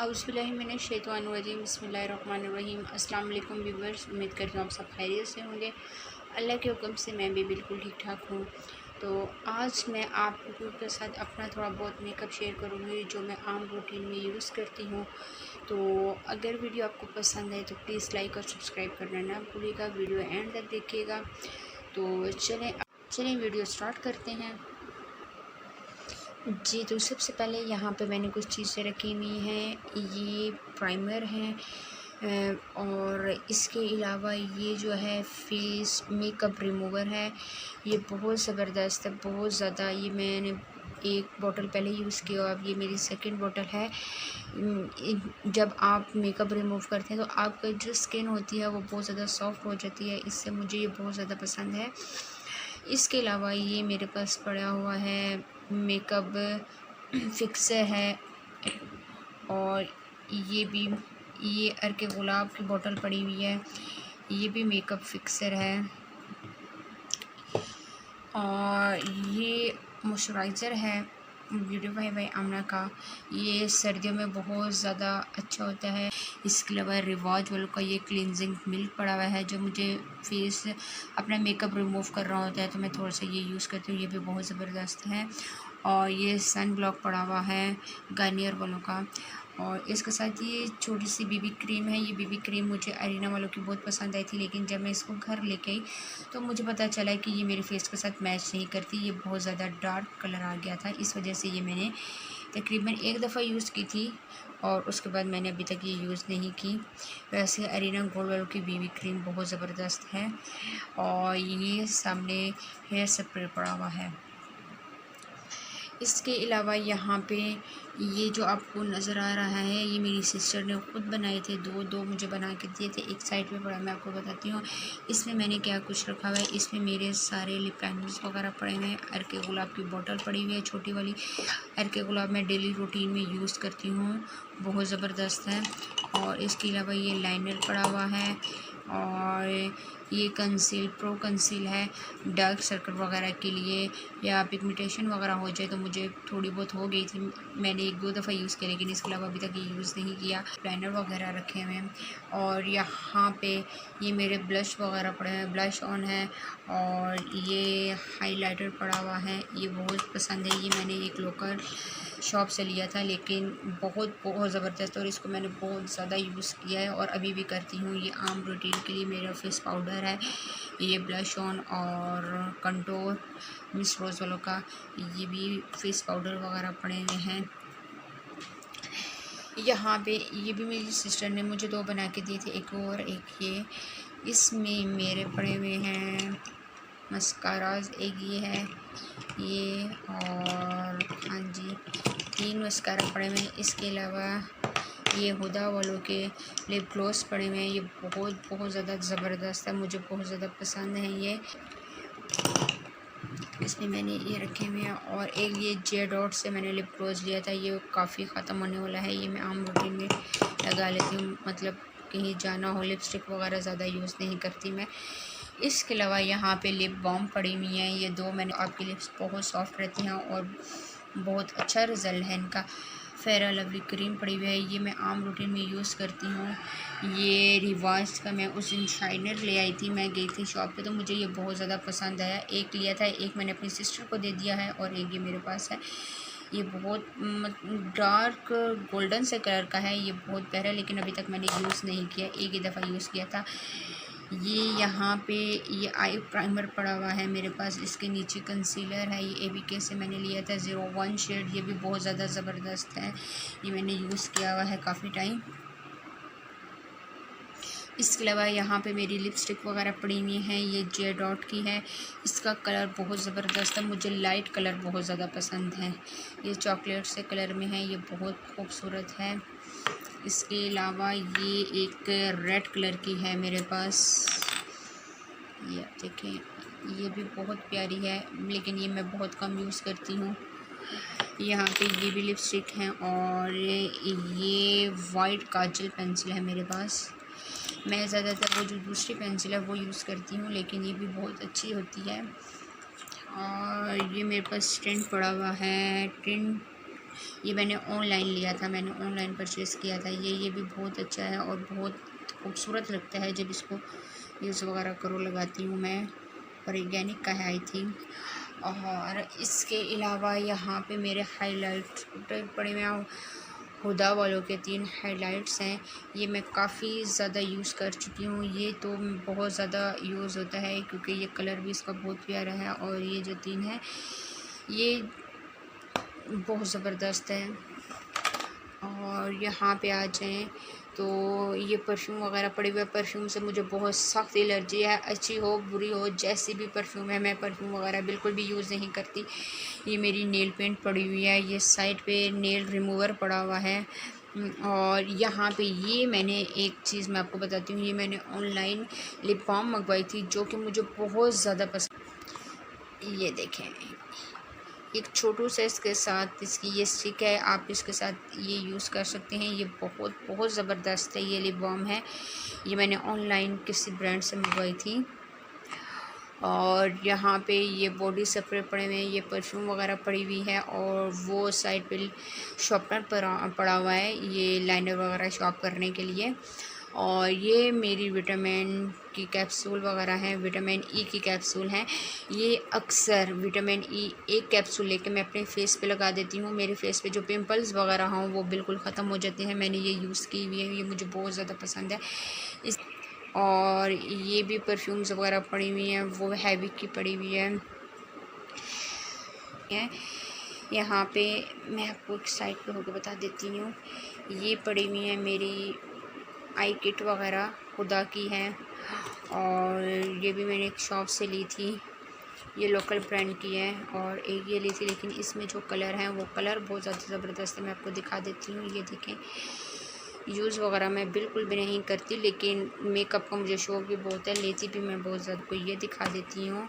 औज़ुबिल्लाहिमिनश्शैतानिर्रजीम बिस्मिल्लाहिर्रहमानिर्रहीम। अस्सलाम वालेकुम व्यूअर्स, उम्मीद करती हूँ आप सब खैरियत से होंगे। अल्लाह के हुक्म से मैं भी बिल्कुल ठीक ठाक हूँ। तो आज मैं आप लोगों के साथ अपना थोड़ा बहुत मेकअप शेयर करूँगी जो मैं आम रूटीन में यूज़ करती हूँ। तो अगर वीडियो आपको पसंद है तो प्लीज़ लाइक और सब्सक्राइब करना ना भूलिएगा, वीडियो एंड तक देखिएगा। तो चलें वीडियो स्टार्ट करते हैं। जी, तो सबसे पहले यहाँ पे मैंने कुछ चीज़ें रखी हुई हैं। ये प्राइमर है और इसके अलावा ये जो है फेस मेकअप रिमूवर है। ये बहुत ज़बरदस्त है, बहुत ज़्यादा। ये मैंने एक बोतल पहले यूज़ किया, अब ये मेरी सेकंड बोतल है। जब आप मेकअप रिमूव करते हैं तो आपका जो स्किन होती है वो बहुत ज़्यादा सॉफ्ट हो जाती है। इससे मुझे ये बहुत ज़्यादा पसंद है। इसके अलावा ये मेरे पास पड़ा हुआ है मेकअप फिक्सर है और ये अर्के गुलाब की बोतल पड़ी हुई है। ये भी मेकअप फिक्सर है और ये मॉइस्चराइज़र है ब्यूटी बाय आमना का। ये सर्दियों में बहुत ज़्यादा अच्छा होता है। इसके अलावा रिवाज वालों का ये क्लींजिंग मिल्क पड़ा हुआ है, जो मुझे फेस अपना मेकअप रिमूव कर रहा होता है तो मैं थोड़ा सा ये यूज़ करती हूँ। ये भी बहुत ज़बरदस्त है। और ये सन ब्लॉक पड़ा हुआ है गार्नियर वालों का। और इसके साथ ये छोटी सी बीबी क्रीम है। ये बीबी क्रीम मुझे अरीना वालों की बहुत पसंद आई थी, लेकिन जब मैं इसको घर लेके आई तो मुझे पता चला कि ये मेरे फेस के साथ मैच नहीं करती। ये बहुत ज़्यादा डार्क कलर आ गया था, इस वजह से ये मैंने तकरीबन एक दफ़ा यूज़ की थी और उसके बाद मैंने अभी तक ये यूज़ नहीं की। वैसे अरीना गोल्ड वालों की बीबी क्रीम बहुत ज़बरदस्त है। और ये सामने हेयर स्प्रे पड़ा हुआ है। इसके अलावा यहाँ पे ये जो आपको नज़र आ रहा है, ये मेरी सिस्टर ने ख़ुद बनाए थे। दो मुझे बना के दिए थे। एक साइड पे पड़ा, मैं आपको बताती हूँ इसमें मैंने क्या कुछ रखा हुआ है। इसमें मेरे सारे लिप लाइनर्स वगैरह पड़े हुए हैं। अर्के गुलाब की बोतल पड़ी हुई है छोटी वाली। अर्के गुलाब मैं डेली रूटीन में यूज़ करती हूँ, बहुत ज़बरदस्त है। और इसके अलावा ये लाइनर पड़ा हुआ है और ये प्रो कंसील है डार्क सर्कल वगैरह के लिए, या पिगमेंटेशन वगैरह हो जाए तो मुझे थोड़ी बहुत हो गई थी। मैंने एक दो दफ़ा यूज़ किया, लेकिन इसके अलावा अभी तक ये यूज़ नहीं किया। लाइनर वगैरह रखे हुए हैं और यहाँ पे ये मेरे ब्लश वगैरह पड़े हैं, ब्लश ऑन है। और ये हाइलाइटर पड़ा हुआ है, ये बहुत पसंद है। ये मैंने एक लोकल शॉप से लिया था, लेकिन बहुत ज़बरदस्त, और इसको मैंने बहुत ज़्यादा यूज़ किया है और अभी भी करती हूँ। ये आम रूटीन के लिए मेरा फेस पाउडर है। ये ब्लश ऑन और कंटोर मिस रोज़ वालों का, ये भी फेस पाउडर वगैरह पड़े हुए हैं। यहाँ पे ये भी मेरी सिस्टर ने मुझे दो बना के दिए थे, एक और एक ये। इसमें मेरे पड़े हुए हैं मस्काराज, एक ये है ये, और हाँ जी 3 मस्कारा पड़े हुए हैं। इसके अलावा ये हुदा वालों के लिप ग्लॉस पड़े हुए हैं। ये बहुत ज़्यादा ज़बरदस्त है, मुझे बहुत ज़्यादा पसंद है ये। इसमें मैंने ये रखे हुए हैं। और एक ये जे डॉट से मैंने लिप ग्लॉस लिया था, ये काफ़ी ख़त्म होने वाला है। ये मैं आम रूटीन में लगा लेती हूँ, मतलब कहीं जाना हो, लिपस्टिक वगैरह ज़्यादा यूज़ नहीं करती मैं। इसके अलावा यहाँ पे लिप बाम पड़ी हुई हैं, ये दो मैंने। आपकी लिप्स बहुत सॉफ्ट रहती हैं और बहुत अच्छा रिज़ल्ट है इनका। फेयर लवली क्रीम पड़ी हुई है, ये मैं आम रूटीन में यूज़ करती हूँ। ये रिवाज का मैं उस दिन शाइनर ले आई थी, मैं गई थी शॉप पे तो मुझे ये बहुत ज़्यादा पसंद आया। एक लिया था, एक मैंने अपनी सिस्टर को दे दिया है और एक ये मेरे पास है। ये बहुत डार्क गोल्डन से कलर का है, ये बहुत प्यारा है, लेकिन अभी तक मैंने यूज़ नहीं किया, एक ही दफ़ा यूज़ किया था। ये यहाँ पे ये आई प्राइमर पड़ा हुआ है मेरे पास। इसके नीचे कंसीलर है, ये ABK से मैंने लिया था 01 शेड। ये भी बहुत ज़्यादा ज़बरदस्त है, ये मैंने यूज़ किया हुआ है काफ़ी टाइम। इसके अलावा यहाँ पे मेरी लिपस्टिक वगैरह पड़ी हुई हैं, ये जे डॉट की है। इसका कलर बहुत ज़बरदस्त है, मुझे लाइट कलर बहुत ज़्यादा पसंद है। ये चॉकलेट से कलर में है, ये बहुत खूबसूरत है। इसके अलावा ये एक रेड कलर की है मेरे पास, ये देखें, ये भी बहुत प्यारी है, लेकिन ये मैं बहुत कम यूज़ करती हूँ। यहाँ पे ये भी लिपस्टिक हैं और ये वाइट काजल पेंसिल है मेरे पास। मैं ज़्यादातर वो जो दूसरी पेंसिल है वो यूज़ करती हूँ, लेकिन ये भी बहुत अच्छी होती है। और ये मेरे पास टिंट पड़ा हुआ है, टिंट ये मैंने ऑनलाइन लिया था, मैंने ऑनलाइन परचेज़ किया था। ये भी बहुत अच्छा है और बहुत खूबसूरत लगता है जब इसको यूज़ वगैरह करो, लगाती हूँ मैं। ऑर्गेनिक का है आई थिंक। और इसके अलावा यहाँ पे मेरे हाइलाइट पड़े हुए हैं, हुदा वालों के 3 हाइलाइट्स हैं। ये मैं काफ़ी ज़्यादा यूज़ कर चुकी हूँ। ये तो बहुत ज़्यादा यूज़ होता है क्योंकि ये कलर भी इसका बहुत प्यारा है। और ये जो 3 है ये बहुत ज़बरदस्त है। और यहाँ पे आ जाएँ तो ये परफ्यूम वगैरह पड़े हुए, परफ्यूम से मुझे बहुत सख्त एलर्जी है। अच्छी हो बुरी हो जैसी भी परफ्यूम है, मैं परफ्यूम वगैरह बिल्कुल भी यूज़ नहीं करती। ये मेरी नेल पेंट पड़ी हुई है, ये साइड पे नेल रिमूवर पड़ा हुआ है। और यहाँ पे ये मैंने एक चीज़ मैं आपको बताती हूँ, ये मैंने ऑनलाइन लिप बाम मंगवाई थी जो कि मुझे बहुत ज़्यादा पसंद। ये देखें, एक छोटू सा इसके साथ इसकी ये स्टिक है, आप इसके साथ ये यूज़ कर सकते हैं। ये बहुत बहुत ज़बरदस्त है। ये लिप बाम है, ये मैंने ऑनलाइन किसी ब्रांड से मंगवाई थी। और यहाँ पे ये बॉडी स्प्रे पड़े हुए हैं, ये परफ्यूम वगैरह पड़ी हुई है। और वो साइड पे शॉर्पनर पड़ा हुआ है, ये लाइनर वगैरह शॉर्प करने के लिए। और ये मेरी विटामिन की कैप्सूल वगैरह हैं, विटामिन ई की कैप्सूल हैं। ये अक्सर विटामिन ई एक कैप्सूल लेके मैं अपने फेस पे लगा देती हूँ। मेरे फेस पे जो पिंपल्स वगैरह हों वो बिल्कुल ख़त्म हो जाते हैं। मैंने ये यूज़ की हुई है, ये मुझे बहुत ज़्यादा पसंद है। इस और ये भी परफ्यूम्स वगैरह पड़ी हुई हैं, वो हैवी की पड़ी हुई है। यहाँ पे मैं आपको एक साइड पे होकर बता देती हूँ, ये पड़ी हुई है मेरी आई किट वगैरह, खुदा की है। और ये भी मैंने एक शॉप से ली थी, ये लोकल ब्रांड की है। और एक ये ली थी, लेकिन इसमें जो कलर हैं वो कलर बहुत ज़्यादा ज़बरदस्त है। मैं आपको दिखा देती हूँ, ये देखें। यूज़ वगैरह मैं बिल्कुल भी नहीं करती, लेकिन मेकअप का मुझे शौक भी बहुत है, लेती भी मैं बहुत ज़्यादा। को ये दिखा देती हूँ,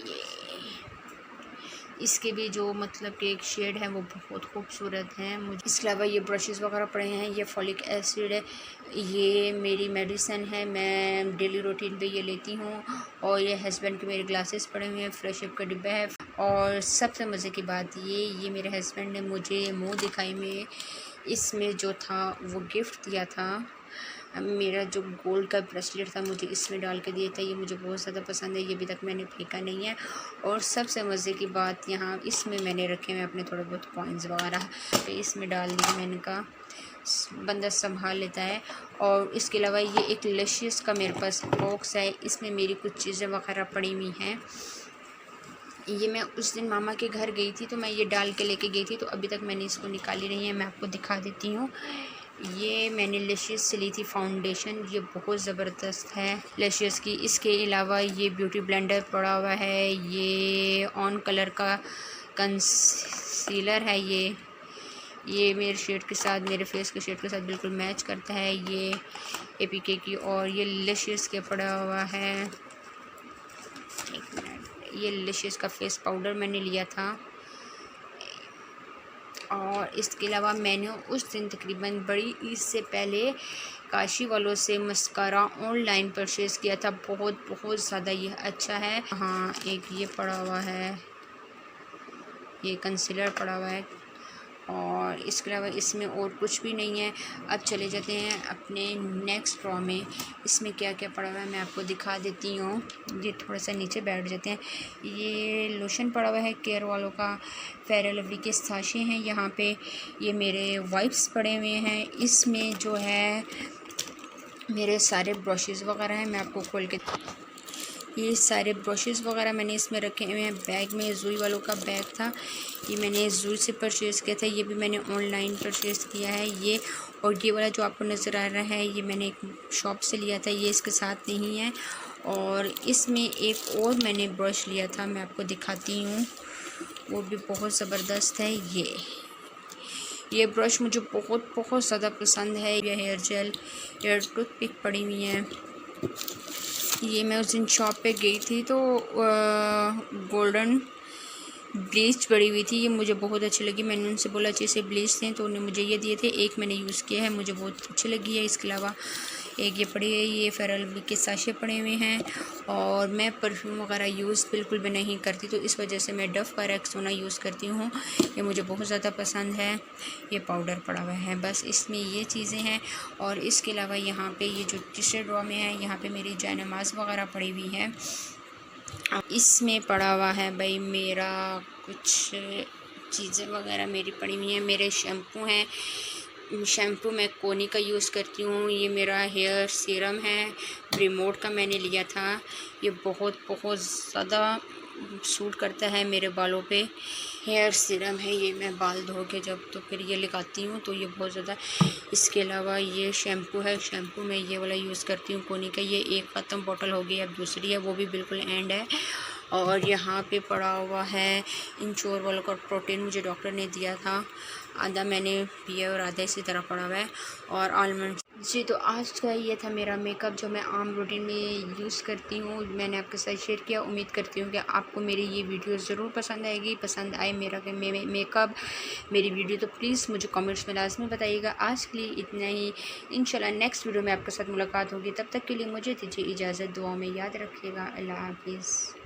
ये इसके भी जो मतलब कि एक शेड है वो बहुत खूबसूरत है। मुझे इसके अलावा ये ब्रशेज़ वगैरह पड़े हैं, ये फॉलिक एसिड है, ये मेरी मेडिसिन है, मैं डेली रूटीन पे ये लेती हूँ। और ये हस्बैंड के मेरे ग्लासेस पड़े हुए हैं, फ्रेशअप का डिब्बा है। और सबसे मज़े की बात ये मेरे हस्बैंड ने मुझे मुँह दिखाई में इसमें जो था वो गिफ्ट दिया था। मेरा जो गोल्ड का ब्रेसलेट था मुझे इसमें डाल के दिया था, ये मुझे बहुत ज़्यादा पसंद है। ये अभी तक मैंने फेंका नहीं है। और सबसे मज़े की बात यहाँ इसमें मैंने रखे हुए अपने थोड़े बहुत कॉइन्स वगैरह, तो इसमें डाल दिए। मैंने कहा बंदा संभाल लेता है। और इसके अलावा ये एक लशियस का मेरे पास बॉक्स है, इसमें मेरी कुछ चीज़ें वगैरह पड़ी हुई हैं। ये मैं उस दिन मामा के घर गई थी तो मैं ये डाल के लेके गई थी, तो अभी तक मैंने इसको निकाली नहीं है। मैं आपको दिखा देती हूँ, ये मैंने लशियस से ली थी फाउंडेशन, ये बहुत ज़बरदस्त है लशियस की। इसके अलावा ये ब्यूटी ब्लेंडर पड़ा हुआ है, ये ऑन कलर का कंसीलर है। ये मेरे शेड के साथ, मेरे फेस के शेड के साथ बिल्कुल मैच करता है। ये एपीके की। और ये लशियस के पड़ा हुआ है, एक मिनट, ये लशियस का फेस पाउडर मैंने लिया था। और इसके अलावा मैंने उस दिन तकरीबन बड़ी ईद से पहले काशी वालों से मस्कारा ऑनलाइन परचेज़ किया था, बहुत बहुत ज़्यादा ये अच्छा है। हाँ, एक ये पड़ा हुआ है, ये कंसीलर पड़ा हुआ है। और इसके अलावा इसमें और कुछ भी नहीं है। अब चले जाते हैं अपने नेक्स्ट ड्रॉ में, इसमें क्या क्या पड़ा हुआ है मैं आपको दिखा देती हूँ। ये थोड़ा सा नीचे बैठ जाते हैं। ये लोशन पड़ा हुआ है केयर वालों का, फेयर लवली के साशे हैं यहाँ पे। ये मेरे वाइप्स पड़े हुए हैं, इसमें जो है मेरे सारे ब्रशेज़ वगैरह हैं। मैं आपको खोल के, ये सारे ब्रशेज़ वगैरह मैंने इसमें रखे हुए हैं। बैग में जूई वालों का बैग था, ये मैंने जूई से परचेज़ किया था। ये भी मैंने ऑनलाइन परचेज़ किया है। ये और ये वाला जो आपको नज़र आ रहा है ये मैंने एक शॉप से लिया था, ये इसके साथ नहीं है। और इसमें एक और मैंने ब्रश लिया था, मैं आपको दिखाती हूँ, वो भी बहुत ज़बरदस्त है। ये ब्रश मुझे बहुत बहुत ज़्यादा पसंद है। ये हेयर जेल, हेयर टूथपिक पड़ी हुई हैं। ये मैं उस दिन शॉप पे गई थी तो गोल्डन ब्लीच पड़ी हुई थी, ये मुझे बहुत अच्छी लगी। मैंने उनसे बोला अच्छे से ब्लीच थे तो उन्होंने मुझे ये दिए थे। एक मैंने यूज़ किया है, मुझे बहुत अच्छी लगी है। इसके अलावा एक ये पड़ी है, ये फेयर लवली के साशे पड़े हुए हैं। और मैं परफ्यूम वगैरह यूज़ बिल्कुल भी नहीं करती, तो इस वजह से मैं डव का रेक्सोना यूज़ करती हूँ। ये मुझे बहुत ज़्यादा पसंद है। ये पाउडर पड़ा हुआ है, बस इसमें ये चीज़ें हैं। और इसके अलावा यहाँ पे ये जो तीसरे ड्रॉ में है, यहाँ पे मेरी जयनमाज़ वगैरह पड़ी हुई है। इसमें पड़ा हुआ है भाई मेरा कुछ चीज़ें वगैरह मेरी पड़ी हुई हैं। मेरे शैम्पू हैं, शैम्पू मैं कोनी का यूज़ करती हूँ। ये मेरा हेयर सीरम है, रिमोट का मैंने लिया था। ये बहुत बहुत ज़्यादा सूट करता है मेरे बालों पे। हेयर सीरम है ये, मैं बाल धो के जब तो फिर ये लगाती हूँ तो ये बहुत ज़्यादा। इसके अलावा ये शैम्पू है, शैम्पू मैं ये वाला यूज़ करती हूँ कोनी का। ये एक ख़त्म बॉटल हो गई, अब दूसरी है, वो भी बिल्कुल एंड है। और यहाँ पे पड़ा हुआ है इंश्योर वालों का प्रोटीन, मुझे डॉक्टर ने दिया था। आधा मैंने पिया और आधा इसी तरह पड़ा हुआ है। और आलमंड जी। तो आज का ये था मेरा मेकअप जो मैं आम रूटीन में यूज़ करती हूँ, मैंने आपके साथ शेयर किया। उम्मीद करती हूँ कि आपको मेरी ये वीडियो ज़रूर पसंद आएगी। पसंद आए मेरा मेकअप, मेरी वीडियो, तो प्लीज़ मुझे कमेंट्स में लाजमी बताइएगा। आज के लिए इतना ही, इंशाल्लाह नेक्स्ट वीडियो में आपके साथ मुलाकात होगी। तब तक के लिए मुझे दीजिए इजाज़त, दुआ में याद रखिएगा। अल्लाह हाफिज़।